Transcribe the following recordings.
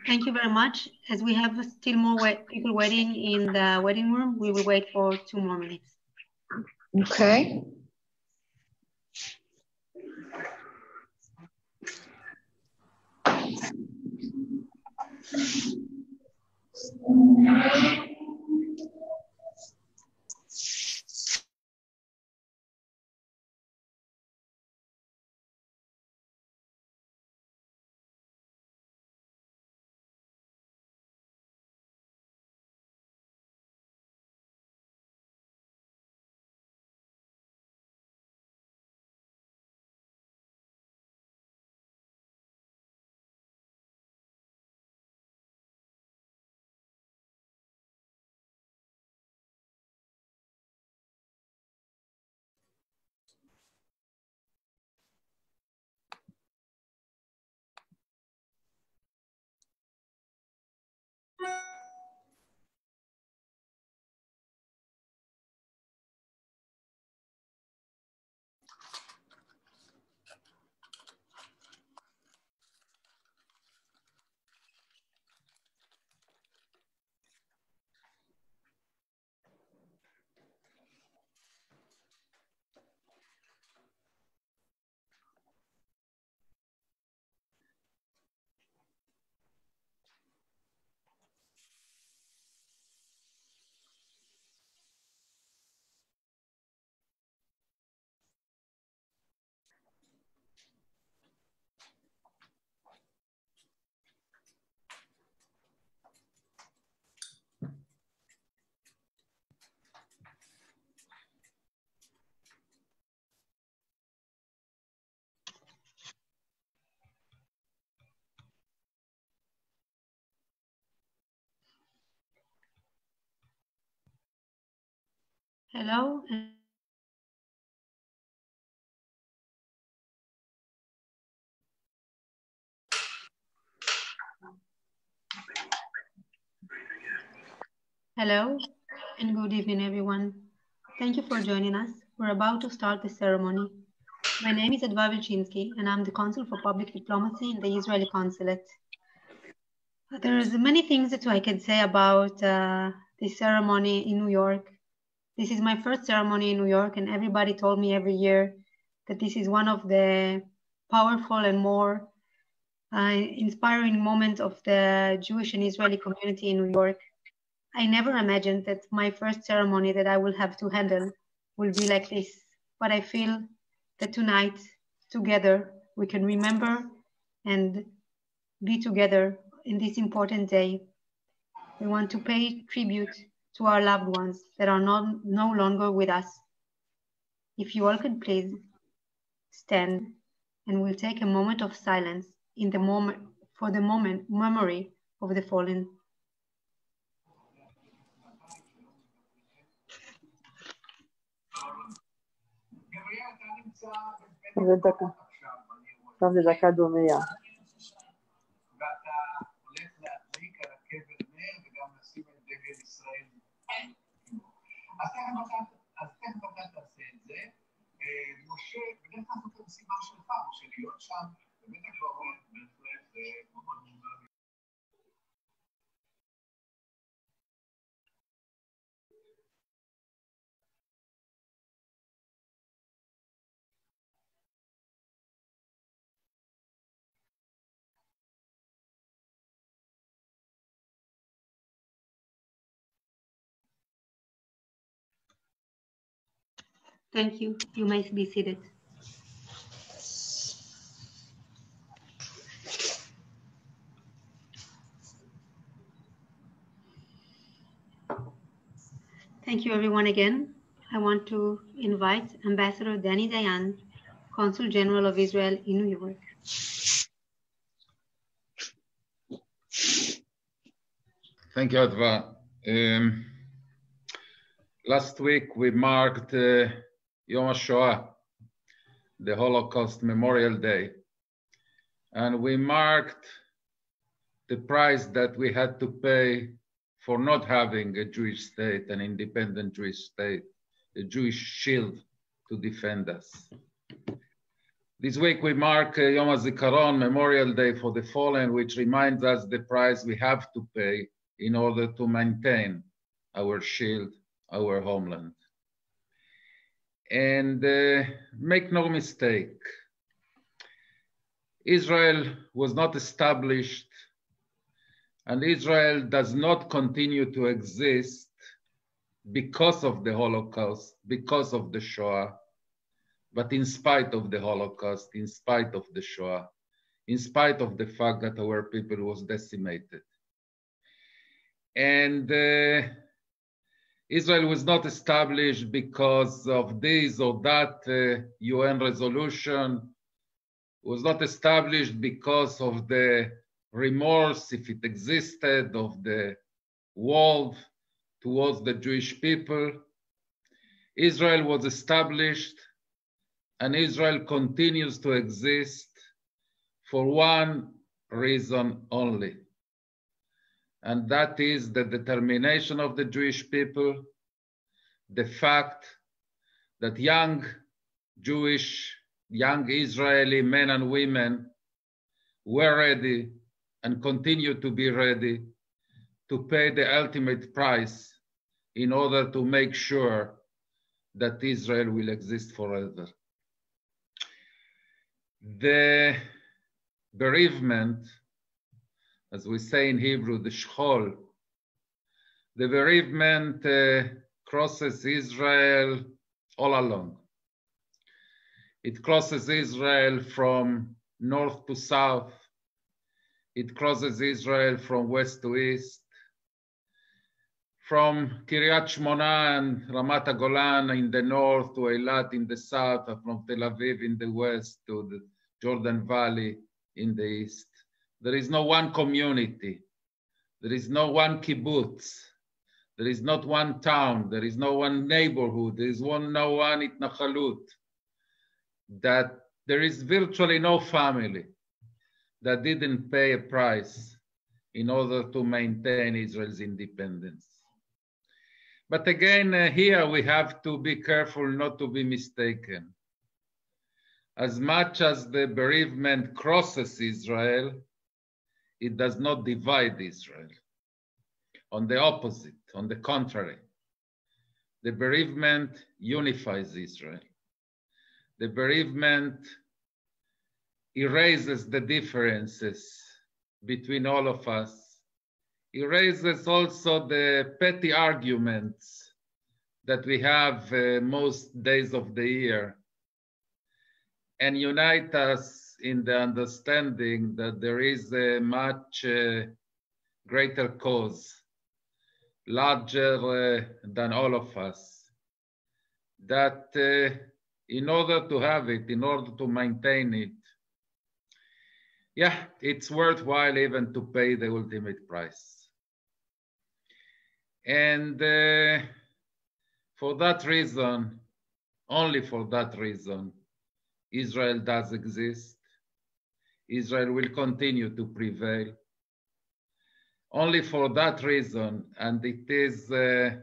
Thank you very much. As we have still more people waiting in the waiting room, we will wait for 2 more minutes. Okay. Hello. Hello and good evening, everyone. Thank you for joining us. We're about to start the ceremony. My name is Adva Vilchinsky, and I'm the Consul for Public Diplomacy in the Israeli Consulate. There's many things that I can say about this ceremony in New York. This is my first ceremony in New York, and everybody told me every year that this is one of the powerful and more inspiring moments of the Jewish and Israeli community in New York. I never imagined that my first ceremony that I will have to handle will be like this, but I feel that tonight, together, we can remember and be together in this important day. We want to pay tribute to our loved ones that are no longer with us. If you all could please stand, and we'll take a moment of silence in the moment for the memory of the fallen. זה דקה. עכשיו זה דקה דומייה. ואתה הולך להדליק על הקבר נר וגם לשים את דגל ישראל. אז תכף אתה תעשה את זה. משה, בדרך כלל זאת המשימה שלך, משה, להיות שם, באמת הגברות, בהחלט, זה מאוד מוזר. Thank you. You may be seated. Thank you, everyone, again. I want to invite Ambassador Danny Dayan Consul General of Israel in New York. Thank you, Adva. Last week we marked Yom HaShoah, the Holocaust Memorial Day, and we marked the price that we had to pay for not having a Jewish state, an independent Jewish state, a Jewish shield to defend us. This week we mark Yom HaZikaron, Memorial Day for the Fallen, which reminds us the price we have to pay in order to maintain our shield, our homeland. And make no mistake, Israel was not established, and Israel does not continue to exist because of the Holocaust, because of the Shoah, but in spite of the Holocaust, in spite of the Shoah, in spite of the fact that our people was decimated. And Israel was not established because of this or that UN resolution, was not established because of the remorse, if it existed, of the world towards the Jewish people. Israel was established, and Israel continues to exist for one reason only. And that is the determination of the Jewish people, the fact that young Jewish, young Israeli men and women were ready and continue to be ready to pay the ultimate price in order to make sure that Israel will exist forever. The bereavement, as we say in Hebrew, the shchol, the bereavement crosses Israel all along. It crosses Israel from north to south. It crosses Israel from west to east. From Kiryat Shmona and Ramat HaGolan in the north to Eilat in the south, and from Tel Aviv in the west to the Jordan Valley in the east. There is no one community. There is no one kibbutz. There is not one town. There is no one neighborhood. There is no one itnachalut. That there is virtually no family that didn't pay a price in order to maintain Israel's independence. But again, here we have to be careful not to be mistaken. As much as the bereavement crosses Israel, it does not divide Israel. On the opposite, on the contrary, the bereavement unifies Israel. The bereavement erases the differences between all of us, erases also the petty arguments that we have most days of the year, and unite us in the understanding that there is a much greater cause, larger than all of us, that in order to have it, in order to maintain it, yeah, it's worthwhile even to pay the ultimate price. And for that reason, only for that reason, Israel does exist. Israel will continue to prevail. Only for that reason, and it is a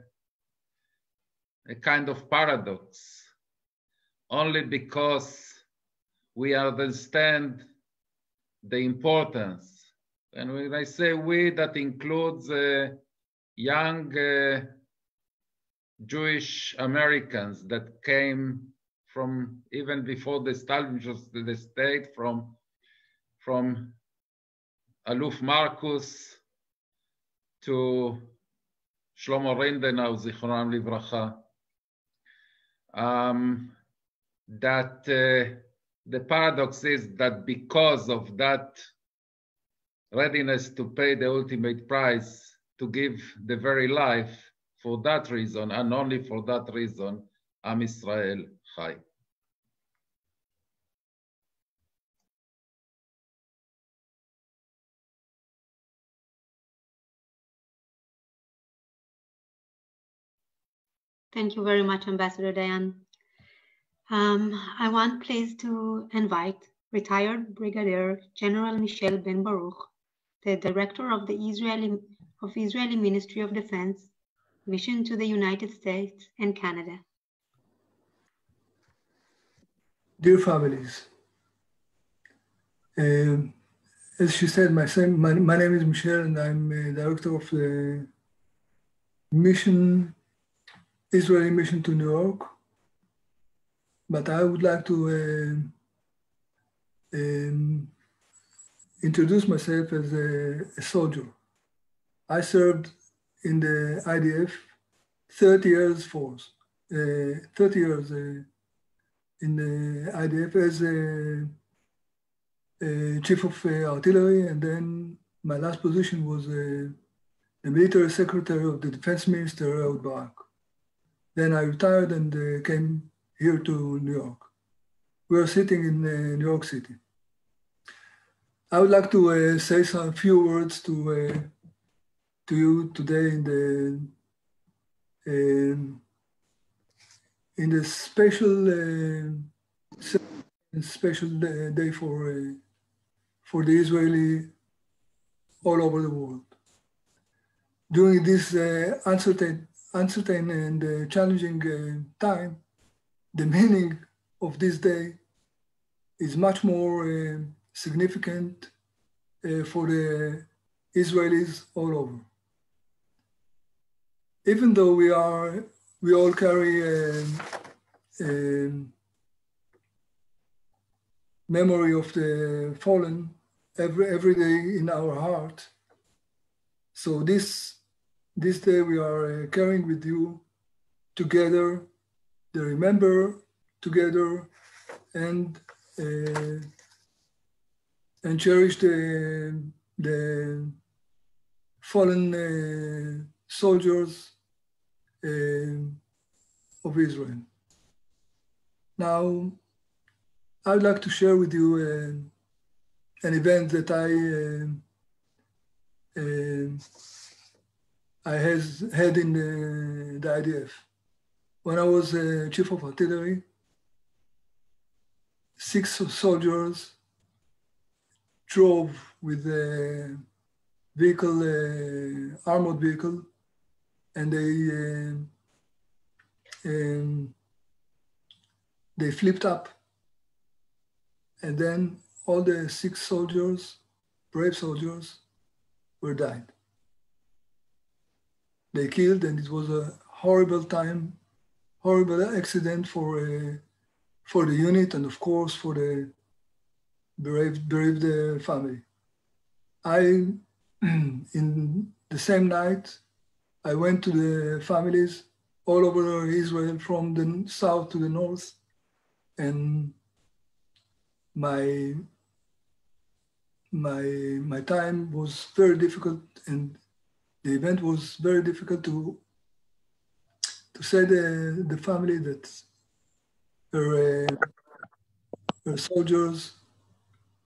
kind of paradox, only because we understand the importance. And when I say we, that includes young Jewish Americans that came from even before the establishment of the state, from Aluf Marcus to Shlomo Rindenau, Zichronam Livracha, that the paradox is that because of that readiness to pay the ultimate price, to give the very life, for that reason, and only for that reason, Am Israel Chai. Thank you very much, Ambassador Dayan. I want please to invite retired Brigadier General Michel Ben Baruch, the Director of the Israeli Ministry of Defense, Mission to the United States and Canada. Dear families, as she said, my name is Michel, and I'm Director of the Israeli Mission to New York. But I would like to introduce myself as a soldier. I served in the IDF 30 years force, 30 years in the IDF as Chief of Artillery, and then my last position was the Military Secretary of the Defense Minister, Ehud Barak. Then I retired and came here to New York. We are sitting in New York City. I would like to say some few words to you today in the special day for the Israeli all over the world. During this uncertain and challenging time, the meaning of this day is much more significant for the Israelis all over. Even though we all carry memory of the fallen every day in our heart. So this day we are carrying with you together, the remember together, and cherish the fallen soldiers of Israel. Now, I would like to share with you an event that I had in the IDF. When I was Chief of Artillery, 6 soldiers drove with a vehicle, armored vehicle, and they flipped up. And then all the 6 soldiers, brave soldiers, were died. They killed, and it was a horrible time, horrible accident for the unit, and of course for the bereaved family. In the same night, I went to the families all over Israel, from the south to the north, and my time was very difficult, and the event was very difficult to say the family that her soldiers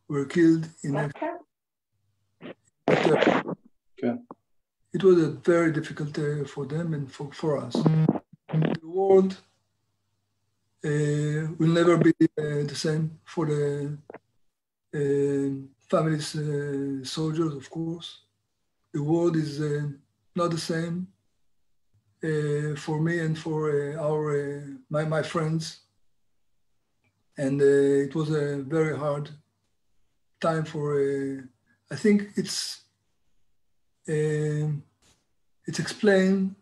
were killed in action. Okay. It was a very difficult for them and for us. The world will never be the same for the families, soldiers, of course. The world is not the same for me and for my friends. And it was a very hard time for, I think it's explained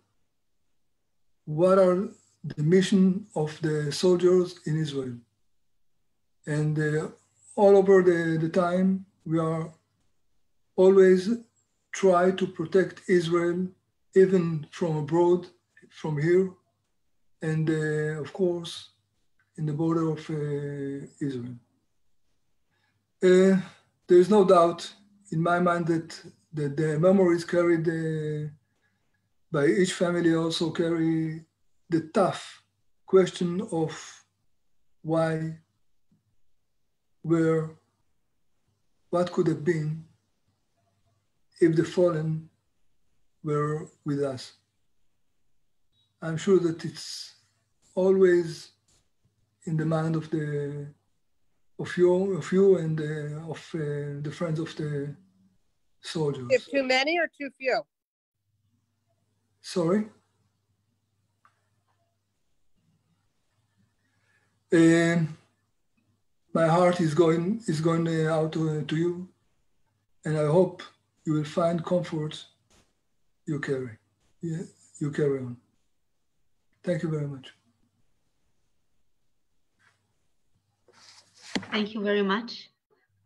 what are the mission of the soldiers in Israel. And all over the time, we are always try to protect Israel, even from abroad, from here, and of course, in the border of Israel. There is no doubt in my mind that the memories carried by each family also carry the tough question of why, where, what could have been if the fallen were with us. I'm sure that it's always in the mind of you and of the friends of the soldiers. If too many or too few? Sorry. My heart is going out to you, and I hope you will find comfort you carry. You carry on. Thank you very much. Thank you very much.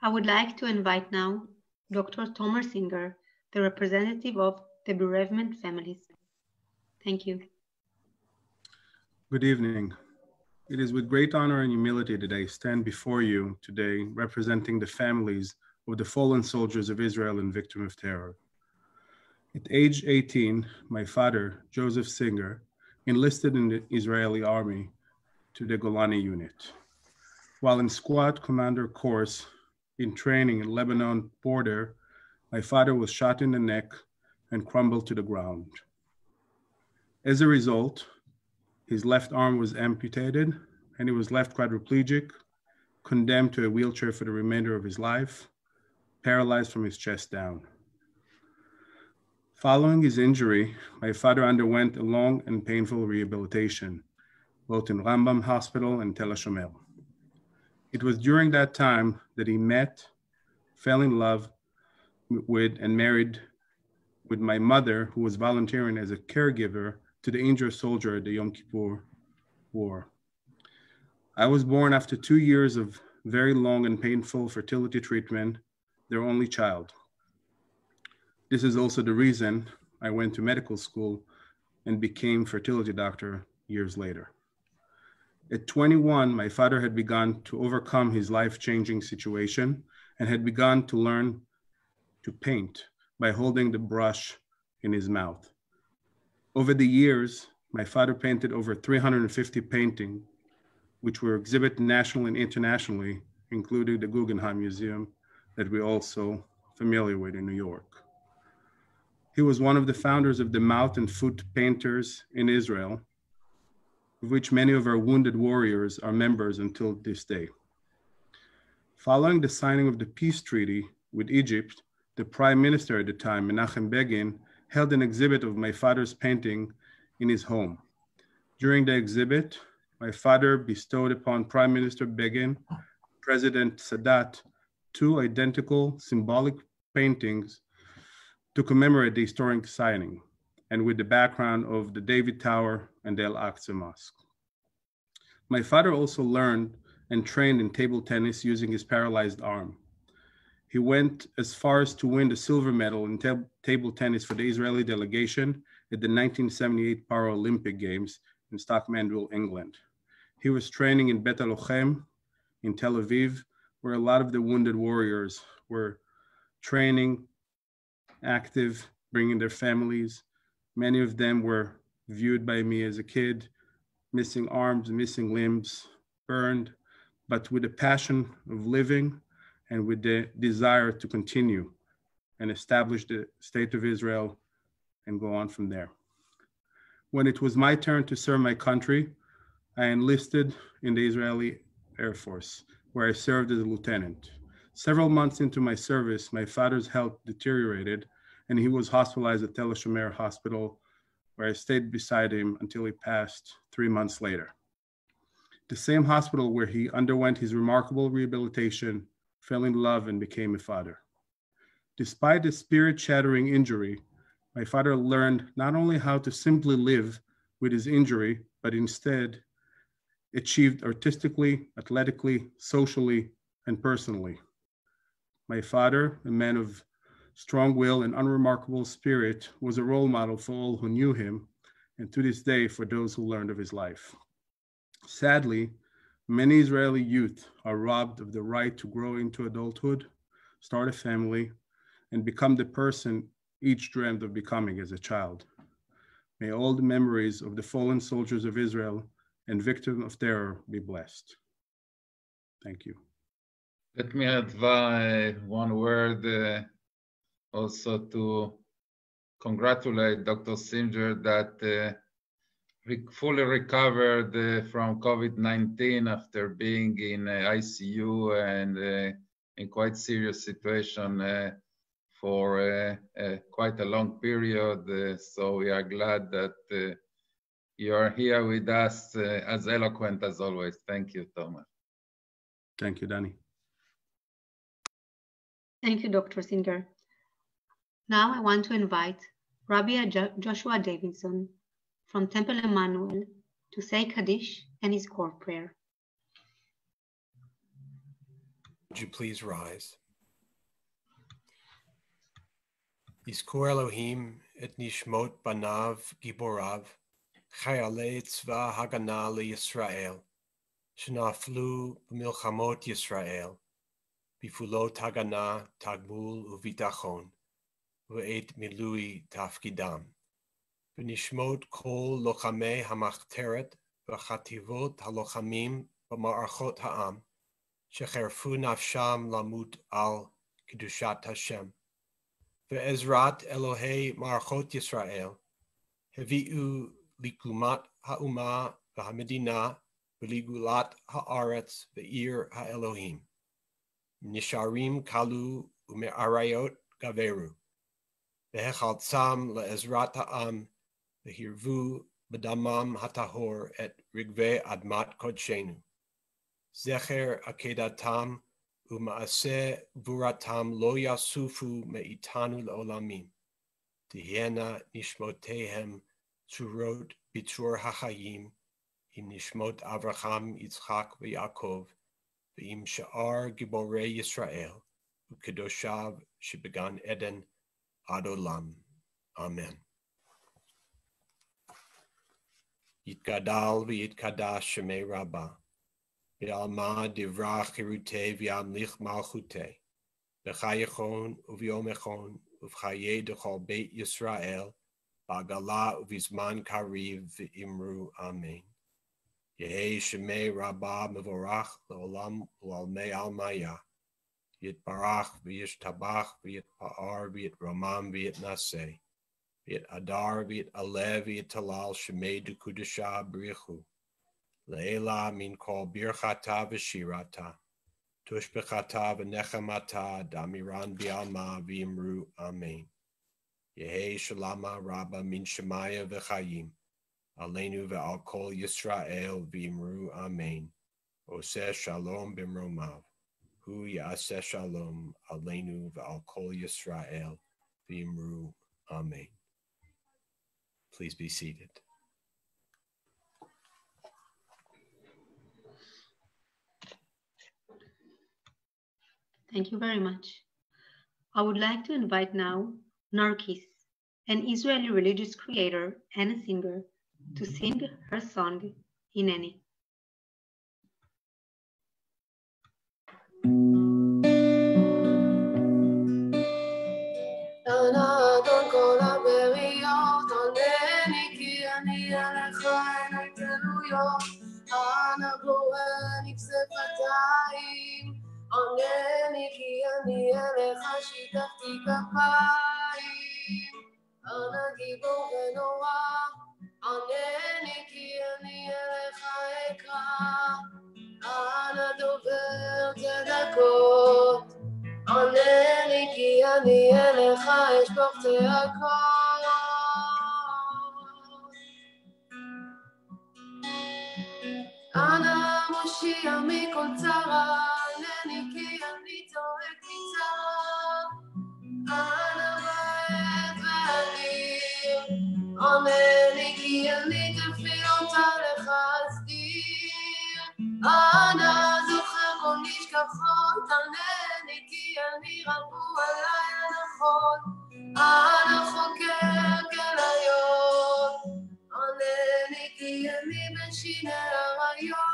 I would like to invite now Dr. Tomer Singer, the representative of the bereavement families. Thank you. Good evening. It is with great honor and humility that I stand before you today representing the families of the fallen soldiers of Israel and victims of terror. At age 18, my father, Joseph Singer, enlisted in the Israeli army to the Golani unit. While in squad commander course in training in Lebanon border, my father was shot in the neck and crumbled to the ground. As a result, his left arm was amputated and he was left quadriplegic, condemned to a wheelchair for the remainder of his life, paralyzed from his chest down. Following his injury, my father underwent a long and painful rehabilitation, both in Rambam Hospital and Tel HaShomer. It was during that time that he met, fell in love with, and married with my mother, who was volunteering as a caregiver to the injured soldier at the Yom Kippur War. I was born after 2 years of very long and painful fertility treatment, their only child. This is also the reason I went to medical school and became fertility doctor years later. At 21, my father had begun to overcome his life-changing situation and had begun to learn to paint by holding the brush in his mouth. Over the years, my father painted over 350 paintings, which were exhibited nationally and internationally, including the Guggenheim Museum that we're also familiar with in New York. He was one of the founders of the Mouth and Foot Painters in Israel, of which many of our wounded warriors are members until this day. Following the signing of the peace treaty with Egypt, the prime minister at the time, Menachem Begin, held an exhibit of my father's painting in his home. During the exhibit, my father bestowed upon Prime Minister Begin, President Sadat, 2 identical symbolic paintings to commemorate the historic signing, and with the background of the David Tower and the Al-Aqsa Mosque. My father also learned and trained in table tennis using his paralyzed arm. He went as far as to win the silver medal in table tennis for the Israeli delegation at the 1978 Paralympic Games in Stoke-Mandeville, England. He was training in Bet Halochem in Tel Aviv, where a lot of the wounded warriors were training, active, bringing their families. Many of them were viewed by me as a kid, missing arms, missing limbs, burned, but with a passion of living and with the desire to continue and establish the state of Israel and go on from there. When it was my turn to serve my country, I enlisted in the Israeli Air Force, where I served as a lieutenant. Several months into my service, my father's health deteriorated and he was hospitalized at Tel HaShomer Hospital, where I stayed beside him until he passed 3 months later. The same hospital where he underwent his remarkable rehabilitation, fell in love and became a father. Despite the spirit-shattering injury, my father learned not only how to simply live with his injury, but instead achieved artistically, athletically, socially, and personally. My father, a man of strong will and unremarkable spirit, was a role model for all who knew him, and to this day for those who learned of his life. Sadly, many Israeli youth are robbed of the right to grow into adulthood, start a family, and become the person each dreamed of becoming as a child. May all the memories of the fallen soldiers of Israel and victims of terror be blessed. Thank you. Let me add one word also to congratulate Dr. Singer that fully recovered from COVID-19 after being in ICU and in quite serious situation for quite a long period. So we are glad that you are here with us, as eloquent as always. Thank you, Thomas. Thank you, Danny. Thank you, Dr. Singer. Now I want to invite Rabbi Joshua Davidson from Temple Emmanuel to say Kaddish and his core prayer. Would you please rise? Yizkor Elohim et nishmot banav giborav chayalei tzva hagana leYisrael shenaflu b'milchamot Yisrael bifulot hagana tagmul uvitachon v'et milui tafkidam v'nishmot kol lochamei hamachteret v'chativot halochamim b'ma'archot ha'am shecherfu nafsham lamut al kedushat Hashem ve'ezrat Elohei Marachot Yisrael hevi'u likumat ha'umah v'hamedina v'ligulat ha'aretz ve'ir ha'Elohim nisharim kalu u'me'arayot gaveru ve'hechaltzam le'ezrat ha'am ve'hirvu b'damam hatahor et rigvei admat kodshenu zecher akedatam U'ma'aseh vuratam lo yasufu me'itanu le'olamim. Tihiena nishmotehem tzurot bitzur hachayim im nishmot Avraham, Yitzchak ve'Yaakov ve'im sha'ar giborei Yisrael u'kedoshav shebegan Eden ad olam. Amen. Yitgadal v'yitkadash shemei Rabbah. V'alma divrach hirute v'yamlich malchute. V'chayechon u'v'yomechon u'v'chaye dechol beit Yisrael. Ba'gala u'v'zman kariv v'imru amen. Yehei shemei Rabbah mevorach le'olam u'almei almaya. Yitbarach v'yishtabach v'yitpa'ar v'yitramam v'yitnaseh. V'yitadar v'yitaleh v'yitalal shemei dekudesha b'richu. Le'ela min kol birchata v'shirata, tushbechata v'nechamata, damiran bi'alma v'imru amen. Yehei shalama rabba min shemaya v'chayim, aleinu ve'al kol Yisrael v'imru amen. Oseh shalom b'mromav, hu ya'aseh shalom, aleinu ve'al kol Yisrael v'imru amen. Please be seated. Thank you very much. I would like to invite now Narkis, an Israeli religious creator and a singer, to sing her song, Hineni. עונני כי אני אליך שיתפתי כפיים, אנא גיבור ונורא. עונני כי אני אליך אקרא, אנא דובר צדקות. עונני כי אני אליך אשפוך צעקות. אנא מושיע מכל צרה, כי אני צועק מצער. אנא בעת ואדיר, עונני כי אני תפילותיך אסתיר. אנא זוכר כל נשכחות, ענני כי אני רגוע לילה נכון. אנא חוקר כליות, עונני כי אני בין שיני אריות.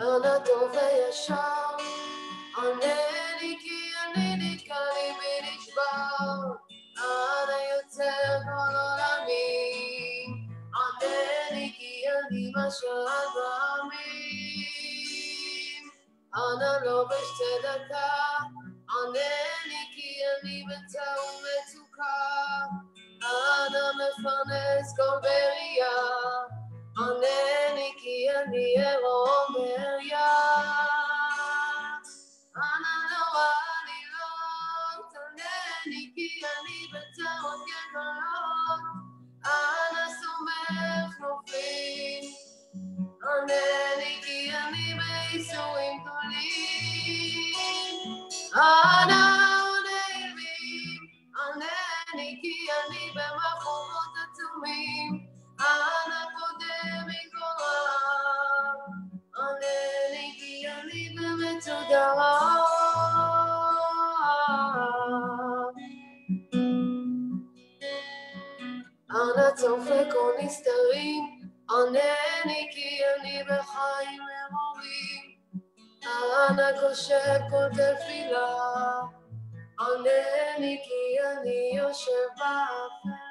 אנא טוב וישר, עונני כי אני נתקע ליבי נשבר. אנא יוצר כל עולמים, עונני כי אני משל בעמים. אנא לובש צדקה, עונני כי אני בטעות מתוקה, אנא מפרנס כל בריאה, ענני כי אני עירום בעריה. אנא נורא עלילות, ענני כי אני בטעות גדולות, אנא סומך נופלים, ענני כי אני בייסורים גדולים. אנא עונה לי, ענני כי אני במחוזות עצומים, אנא קודם מכל, ענני כי אני במצודה. אנא צופק או נסתרים, ענני כי אני בחיים מרורים, אנא קושב כל תפילה, ענני כי אני יושב באפלה.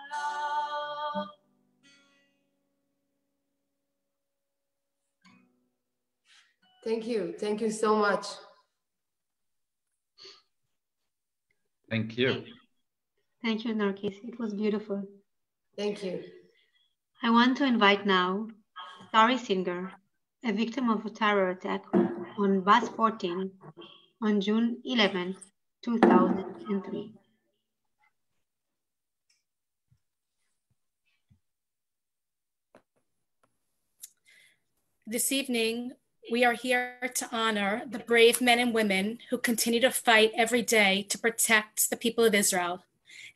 Thank you so much. Thank you. Thank you, Narkis. It was beautiful. Thank you. I want to invite now Sari Singer, a victim of a terror attack on bus 14 on June 11, 2003. This evening, we are here to honor the brave men and women who continue to fight every day to protect the people of Israel.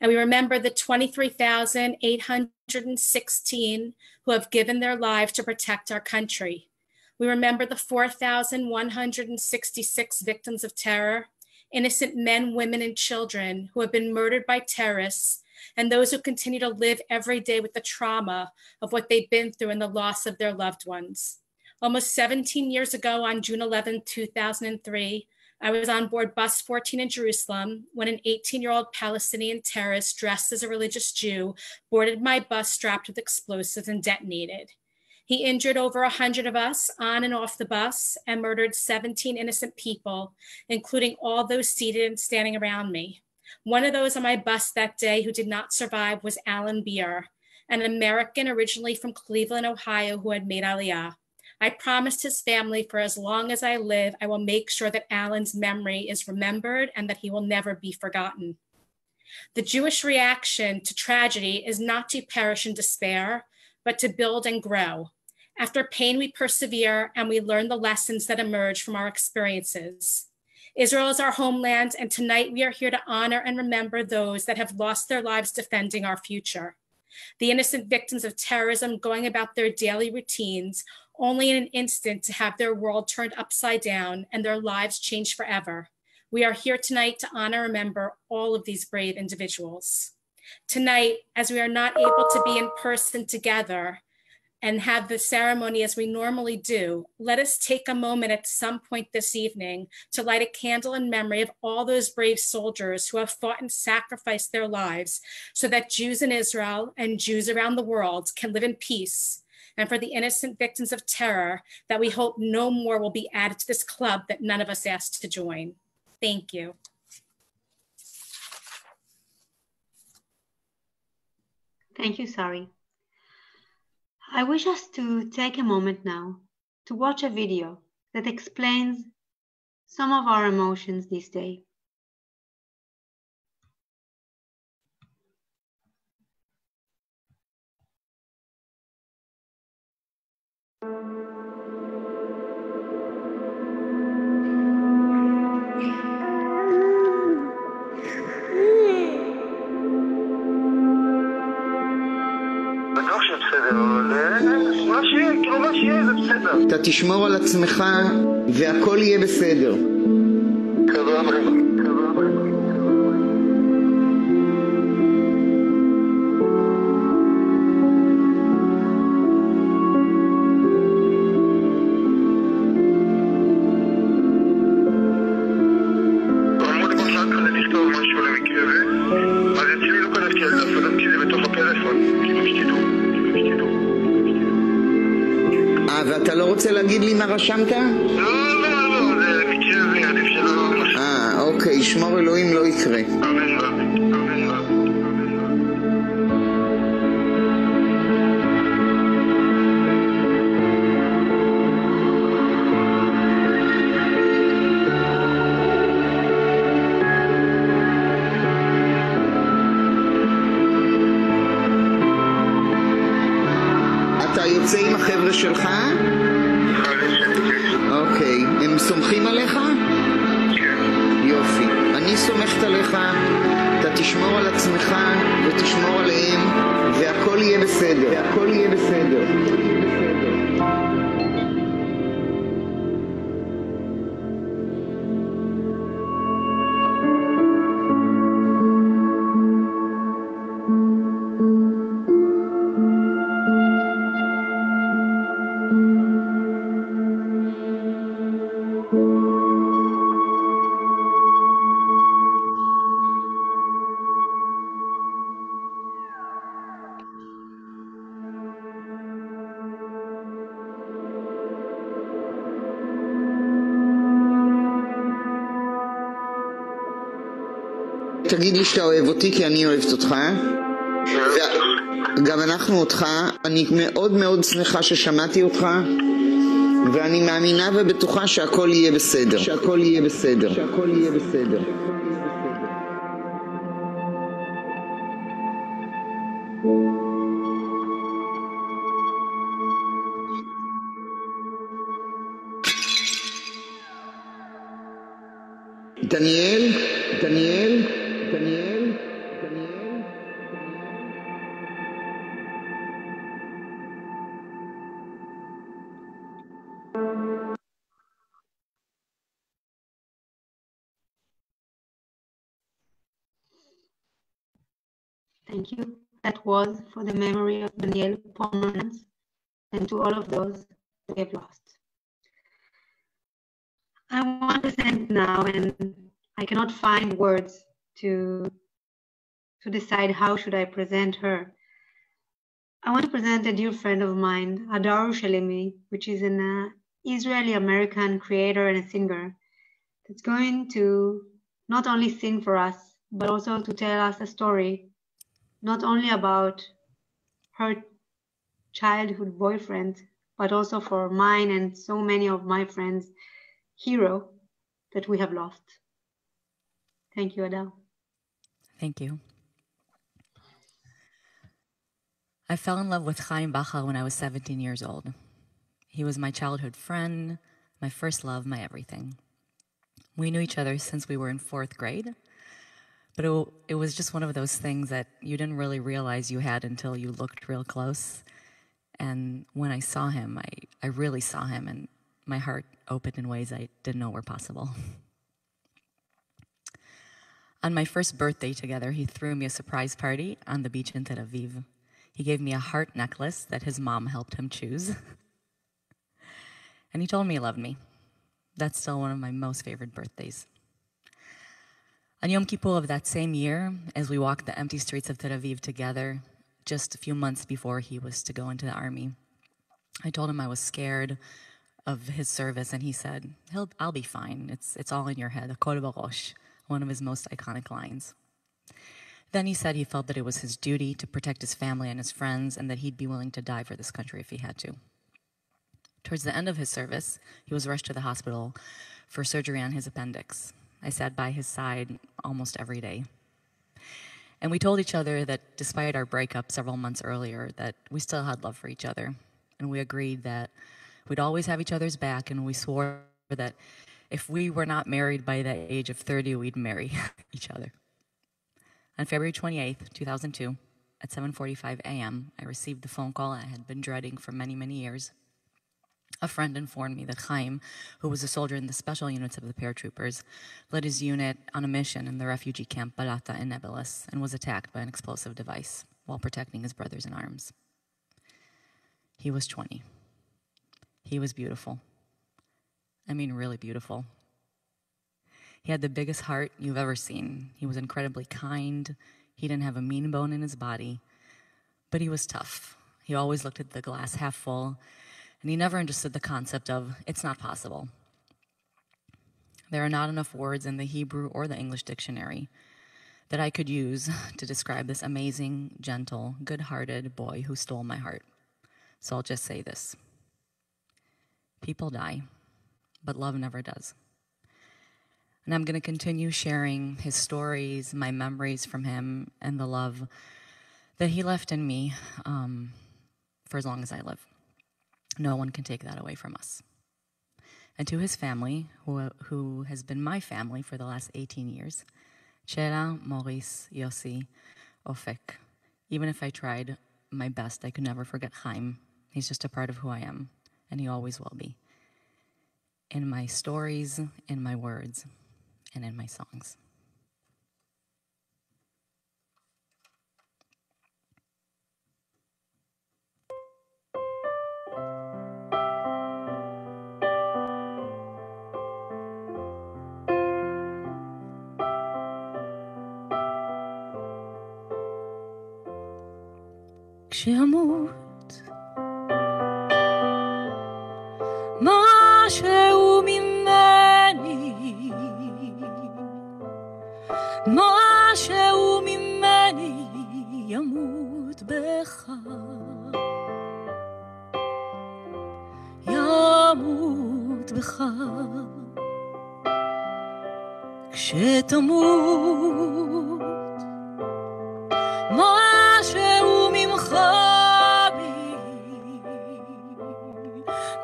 And we remember the 23,816 who have given their lives to protect our country. We remember the 4,166 victims of terror, innocent men, women, and children who have been murdered by terrorists, and those who continue to live every day with the trauma of what they've been through and the loss of their loved ones. Almost 17 years ago, on June 11, 2003, I was on board bus 14 in Jerusalem when an 18-year-old Palestinian terrorist dressed as a religious Jew boarded my bus strapped with explosives and detonated. He injured over 100 of us on and off the bus and murdered 17 innocent people, including all those seated and standing around me. One of those on my bus that day who did not survive was Alan Beer, an American originally from Cleveland, Ohio, who had made Aliyah. I promised his family for as long as I live, I will make sure that Alan's memory is remembered and that he will never be forgotten. The Jewish reaction to tragedy is not to perish in despair, but to build and grow. After pain, we persevere and we learn the lessons that emerge from our experiences. Israel is our homeland, and tonight we are here to honor and remember those that have lost their lives defending our future. The innocent victims of terrorism going about their daily routines, only in an instant to have their world turned upside down and their lives changed forever. We are here tonight to honor and remember all of these brave individuals. Tonight, as we are not able to be in person together and have the ceremony as we normally do, let us take a moment at some point this evening to light a candle in memory of all those brave soldiers who have fought and sacrificed their lives so that Jews in Israel and Jews around the world can live in peace, and for the innocent victims of terror that we hope no more will be added to this club that none of us asked to join. Thank you. Thank you, Sari. I wish us to take a moment now to watch a video that explains some of our emotions this day. אתה תשמור על עצמך והכל יהיה בסדר. ואתה לא רוצה להגיד לי מה רשמת? לא, זה מקרה, זה עדיף שלא. אוקיי, שמור אלוהים לא יקרה. אתה יוצא עם החבר'ה שלך? אוקיי, הם סומכים עליך? כן. יופי. אני סומכת עליך, אתה תשמור על עצמך ותשמור עליהם, והכל יהיה בסדר. והכל יהיה בסדר. תגיד לי שאתה אוהב אותי כי אני אוהבת אותך. גם אנחנו אותך. אני מאוד מאוד שמחה ששמעתי אותך, ואני מאמינה ובטוחה שהכל יהיה בסדר. שהכל יהיה בסדר. שהכל יהיה בסדר. דניאל, דניאל, דניאל, דניאל. Thank you. That was for the memory of Daniel Pomerantz and to all of those we have lost. I want to send now, and I cannot find words to decide how should I present her. I want to present a dear friend of mine, Adar Shalimi, which is an Israeli-American creator and a singer that's going to not only sing for us, but also to tell us a story, not only about her childhood boyfriend, but also for mine and so many of my friends' hero that we have lost. Thank you, Adar. Thank you. I fell in love with Chaim Bachal when I was 17 years old. He was my childhood friend, my first love, my everything. We knew each other since we were in 4th grade, but it was just one of those things that you didn't really realize you had until you looked real close. And when I saw him, I really saw him, and my heart opened in ways I didn't know were possible. On my first birthday together, he threw me a surprise party on the beach in Tel Aviv. He gave me a heart necklace that his mom helped him choose. And he told me he loved me. That's still one of my most favorite birthdays. On Yom Kippur of that same year, as we walked the empty streets of Tel Aviv together, just a few months before he was to go into the army, I told him I was scared of his service, and he said, I'll be fine. It's all in your head. Hakol b'rosh, one of his most iconic lines. Then he said he felt that it was his duty to protect his family and his friends, and that he'd be willing to die for this country if he had to. Towards the end of his service, he was rushed to the hospital for surgery on his appendix. I sat by his side almost every day. And we told each other that despite our breakup several months earlier, that we still had love for each other. And we agreed that we'd always have each other's back, and we swore that if we were not married by the age of 30, we'd marry each other. On February 28th, 2002, at 7:45 a.m., I received the phone call I had been dreading for many, many years. A friend informed me that Chaim, who was a soldier in the special units of the paratroopers, led his unit on a mission in the refugee camp Balata in Nablus and was attacked by an explosive device while protecting his brothers in arms. He was 20. He was beautiful. I mean, really beautiful. He had the biggest heart you've ever seen. He was incredibly kind. He didn't have a mean bone in his body, but he was tough. He always looked at the glass half full, and he never understood the concept of, it's not possible. There are not enough words in the Hebrew or the English dictionary that I could use to describe this amazing, gentle, good-hearted boy who stole my heart. So I'll just say this. People die, but love never does. And I'm going to continue sharing his stories, my memories from him, and the love that he left in me for as long as I live. No one can take that away from us. And to his family, who has been my family for the last 18 years, Shela, Maurice, Yossi, Ofek. Even if I tried my best, I could never forget Chaim. He's just a part of who I am, and he always will be. In my stories, in my words, and in my songs. כשאמות משהו ממני, משהו ממני ימות בך, ימות בך. כשתמות משהו ממך בי,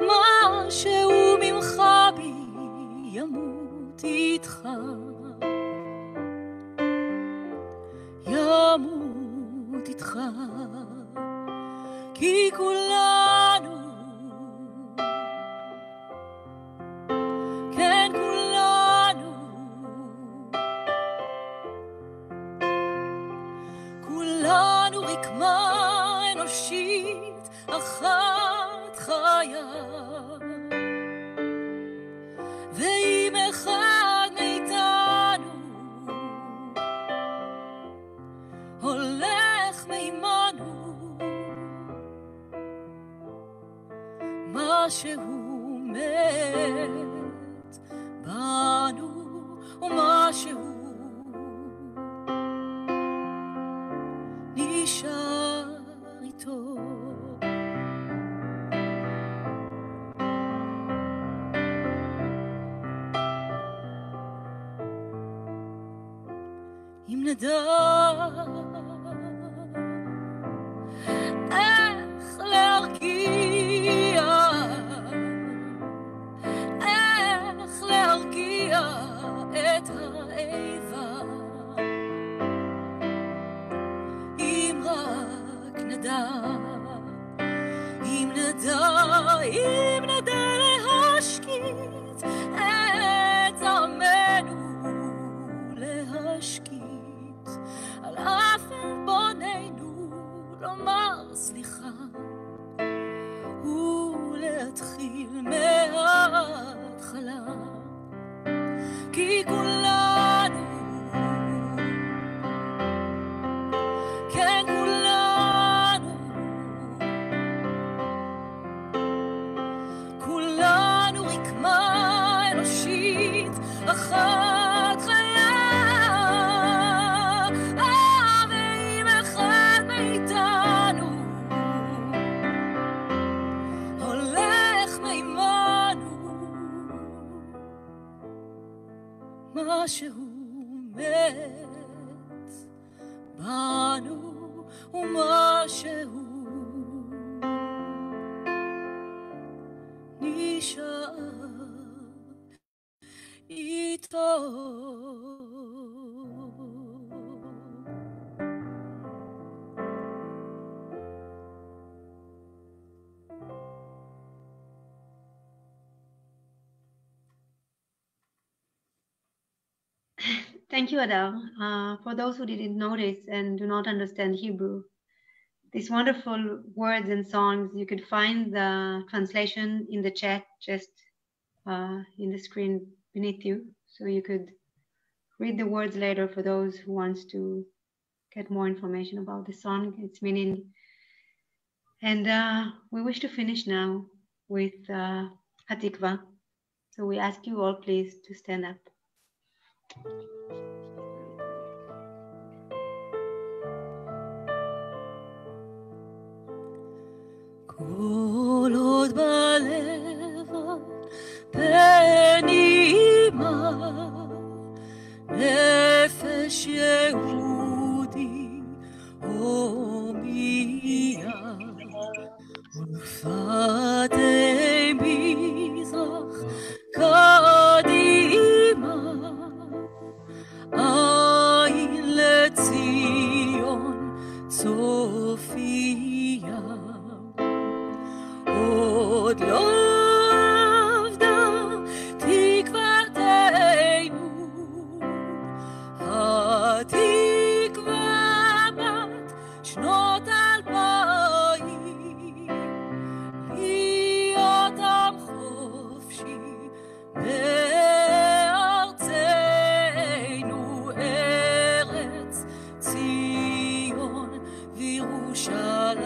משהו ממך בי ימות איתך, ימות איתך. כי כולנו, כן כולנו, כולנו רקמה אנושית אחת חיה, ואם אחד מאיתנו הולך מימנו, משהו מת בנו ומשהו נשאר איתו. אם נדע איך להרגיע, איך להרגיע את האיבה, אם רק נדע, אם נדע, אם נדע להשקיט את עמנו, להשקיט על אף עלבוננו, לומר סליחה ולהתחיל מההתחלה. כי כולנו, כן כולנו, כולנו רקמה אנושית אחת חיה, ואם אחד מאיתנו הולך מימנו, משהו מת בנו ומשהו נשאר איתו. Thank you, Adele. For those who didn't notice and do not understand Hebrew, these wonderful words and songs, you could find the translation in the chat, just in the screen beneath you. So you could read the words later for those who wants to get more information about the song, its meaning. And we wish to finish now with Hatikva, So we ask you all please to stand up. כל עוד בלב פנימה נפש יהודי הומייה ופתי מזרח קדימה עין לציון צופיה עוד לא אבדה תקוותנו, התקווה בת שנות 2000, להיות עם חופשי בארצנו, ארץ ציון וירושלים.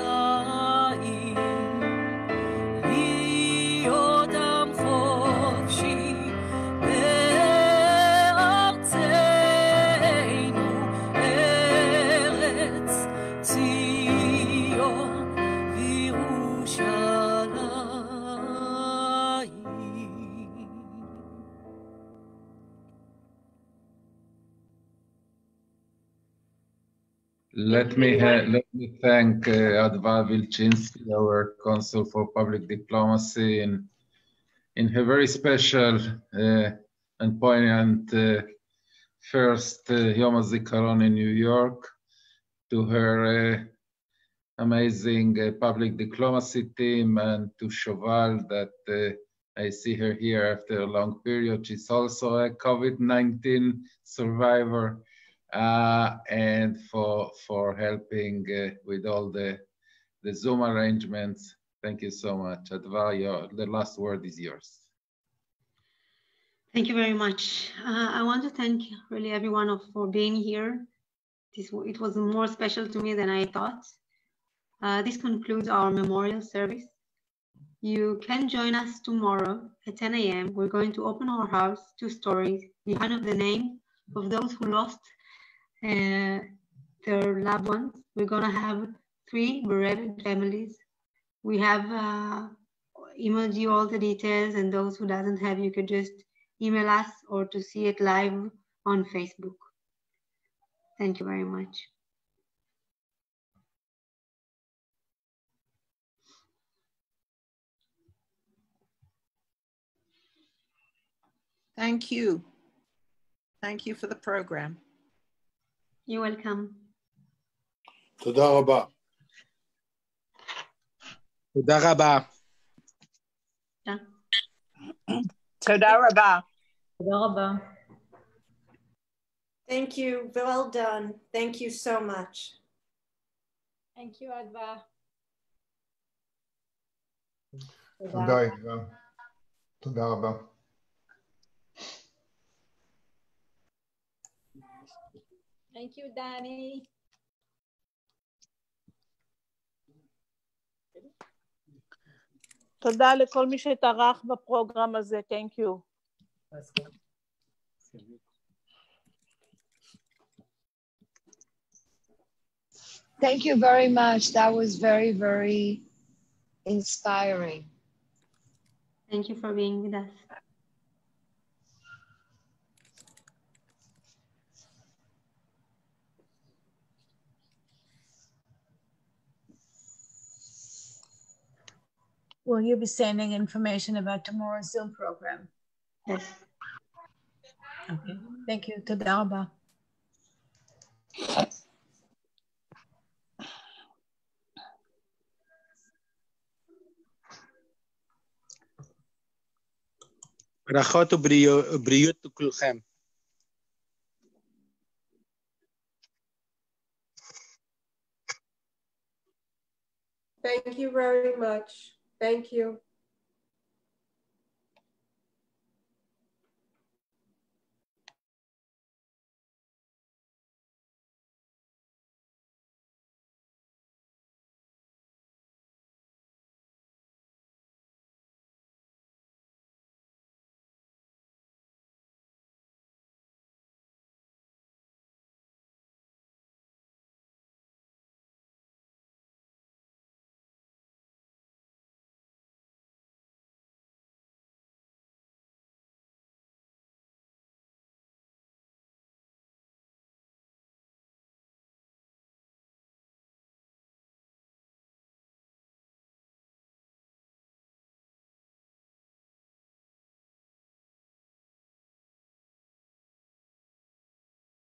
Let me thank Adva Vilchinsky, our Consul for Public Diplomacy, in her very special and poignant first Yom HaZikaron in New York, to her amazing public diplomacy team, and to Shoval that I see her here after a long period. She's also a COVID-19 survivor. And for helping with all the Zoom arrangements. Thank you so much. Adva, the last word is yours. Thank you very much. I want to thank really everyone for being here. It was more special to me than I thought. This concludes our memorial service. You can join us tomorrow at 10 a.m. We're going to open our house to stories behind of the name of those who lost their loved ones. We're gonna have 3 bereaved families. We have emailed you all the details, and those who doesn't have, you could just email us or to see it live on Facebook. Thank you very much. Thank you. Thank you for the program. You're welcome. תודה רבה. תודה רבה. תודה רבה. תודה רבה. Thank you. Well done. Thank you so much. Thank you, Adva. תודה, אדווה. תודה רבה. Thank you, Danny. תודה לכל מי שטרח בפרוגרם הזה. Thank you. Thank you very much. That was very, very inspiring. Thank you for being with us. Will you be sending information about tomorrow's Zoom program? Yes. Okay. Thank you. תודה רבה. ברכות ובריאות לכולכם. Thank you very much. Thank you.